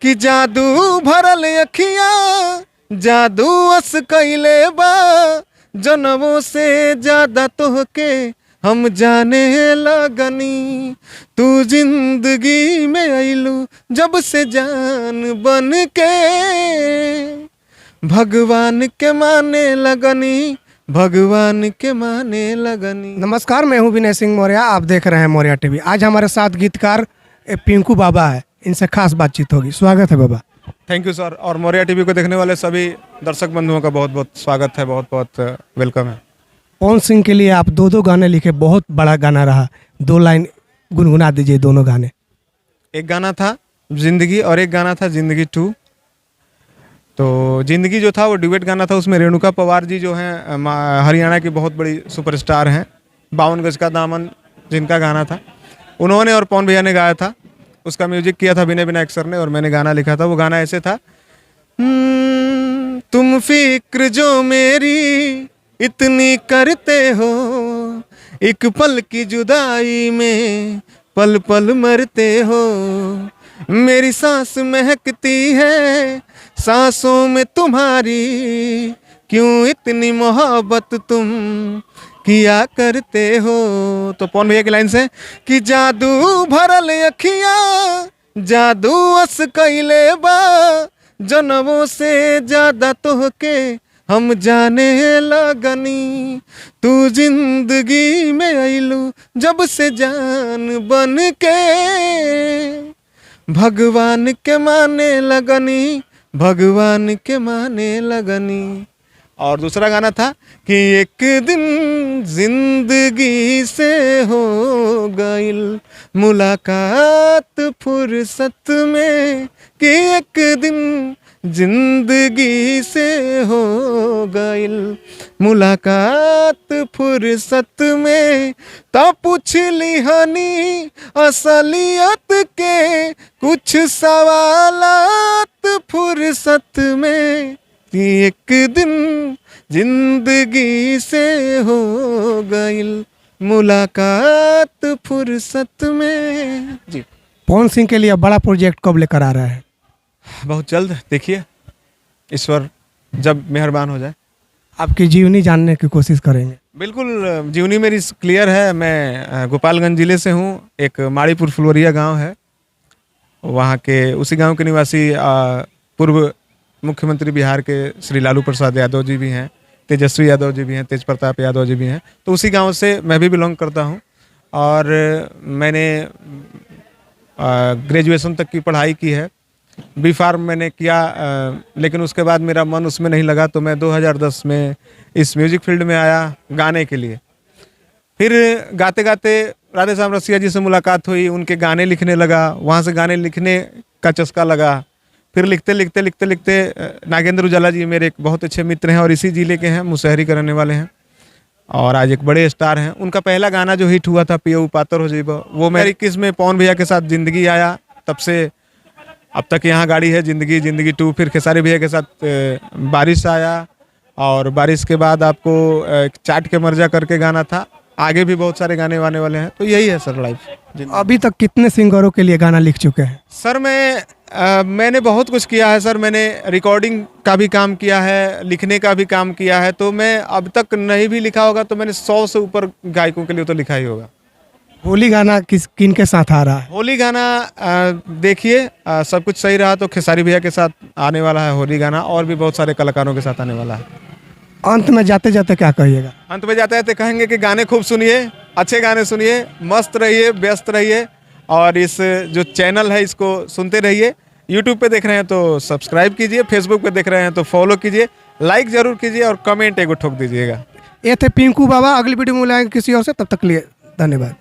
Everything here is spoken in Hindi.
कि जादू भरल अखिया जादू अस कइले बा जनवों से ज्यादा तोहके हम जाने लगनी। तू जिंदगी में अइलू जब से जान बन के भगवान के माने लगनी, भगवान के माने लगनी। नमस्कार, मैं हूं विनय सिंह मौर्य। आप देख रहे हैं मौर्य टीवी। आज हमारे साथ गीतकार पिंकू बाबा है, इनसे खास बातचीत होगी। स्वागत है बाबा। Thank you sir. और मौर्य टीवी को देखने वाले सभी दर्शक बंधुओं का बहुत बहुत स्वागत है, बहुत बहुत वेलकम है। पवन सिंह के लिए आप दो गाने लिखे, बहुत बड़ा गाना रहा। 2 लाइन गुनगुना दीजिए दोनों गाने। एक गाना था जिंदगी और एक गाना था जिंदगी 2। तो जिंदगी जो था वो ड्यूएट गाना था। उसमें रेणुका पवार जी जो हैं हरियाणा की बहुत बड़ी सुपरस्टार हैं, 52 गज का दामन जिनका गाना था, उन्होंने और पवन भैया ने गाया था। उसका म्यूजिक किया था विनय विनायक सर ने और मैंने गाना लिखा था। वो गाना ऐसे था, तुम फिक्र जो मेरी इतनी करते हो, एक पल की जुदाई में पल पल मरते हो। मेरी सांस महकती है सांसों में तुम्हारी, क्यों इतनी मोहब्बत तुम किया करते हो। तो पवन भैया की लाइन से कि जादू भरल अखिया जादू अस कइले बा जनवों से ज्यादा तोहके हम जाने लगनी। तू जिंदगी में अइलू जब से जान बन के भगवान के माने लगनी, भगवान के माने लगनी। और दूसरा गाना था कि एक दिन जिंदगी से हो गइल मुलाकात फुर्सत में, कि एक दिन जिंदगी से हो गइल मुलाकात फुर्सत में। तो पूछ ली हनी असलियत के कुछ सवालात फुर्सत में, कि एक दिन जिंदगी से हो गइल मुलाकात फुर्सत में। जी, पवन सिंह के लिए बड़ा प्रोजेक्ट कब लेकर आ रहा है? बहुत जल्द, देखिए ईश्वर जब मेहरबान हो जाए। आपकी जीवनी जानने की कोशिश करेंगे। बिल्कुल, जीवनी मेरी क्लियर है। मैं गोपालगंज जिले से हूँ। एक माड़ीपुर फुलवरिया गांव है, वहाँ के उसी गांव के निवासी पूर्व मुख्यमंत्री बिहार के श्री लालू प्रसाद यादव जी भी हैं, तेजस्वी यादव जी भी हैं, तेज प्रताप यादव जी भी हैं। तो उसी गांव से मैं भी बिलोंग करता हूं। और मैंने ग्रेजुएशन तक की पढ़ाई की है। बी फार्म मैंने किया, लेकिन उसके बाद मेरा मन उसमें नहीं लगा, तो मैं 2010 में इस म्यूजिक फील्ड में आया गाने के लिए। फिर गाते गाते राधे श्याम रसिया जी से मुलाकात हुई, उनके गाने लिखने लगा, वहाँ से गाने लिखने का चस्का लगा। फिर लिखते लिखते लिखते लिखते नागेंद्र उजाला जी मेरे एक बहुत अच्छे मित्र हैं और इसी जिले के हैं, मुसहरी के रहने वाले हैं और आज एक बड़े स्टार हैं। उनका पहला गाना जो हिट हुआ था पियऊ पातर हो जीबो, वो मेरी 21 में पवन भैया के साथ जिंदगी आया। तब से अब तक यहाँ गाड़ी है जिंदगी, जिंदगी 2। फिर खेसारी भैया के साथ बारिश आया और बारिश के बाद आपको चाट के मर्जा करके गाना था। आगे भी बहुत सारे गाने आने वाले हैं। तो यही है सर लाइफ। अभी तक कितने सिंगरों के लिए गाना लिख चुके हैं? सर मैंने बहुत कुछ किया है सर। मैंने रिकॉर्डिंग का भी काम किया है, लिखने का भी काम किया है। तो मैं अब तक नहीं भी लिखा होगा तो मैंने 100 से ऊपर गायकों के लिए तो लिखा ही होगा। होली गाना किन के साथ आ रहा है? होली गाना देखिए, सब कुछ सही रहा तो खेसारी भैया के साथ आने वाला है होली गाना, और भी बहुत सारे कलाकारों के साथ आने वाला है। अंत में जाते जाते क्या कहिएगा? अंत में जाते जाते कहेंगे कि गाने खूब सुनिए, अच्छे गाने सुनिए, मस्त रहिए, व्यस्त रहिए और इस जो चैनल है इसको सुनते रहिए। यूट्यूब पे देख रहे हैं तो सब्सक्राइब कीजिए, फेसबुक पे देख रहे हैं तो फॉलो कीजिए, लाइक जरूर कीजिए और कमेंट एगो ठोक दीजिएगा। ये थे पिंकू बाबा। अगली वीडियो में मिलाएंगे किसी और से, तब तक के लिए धन्यवाद।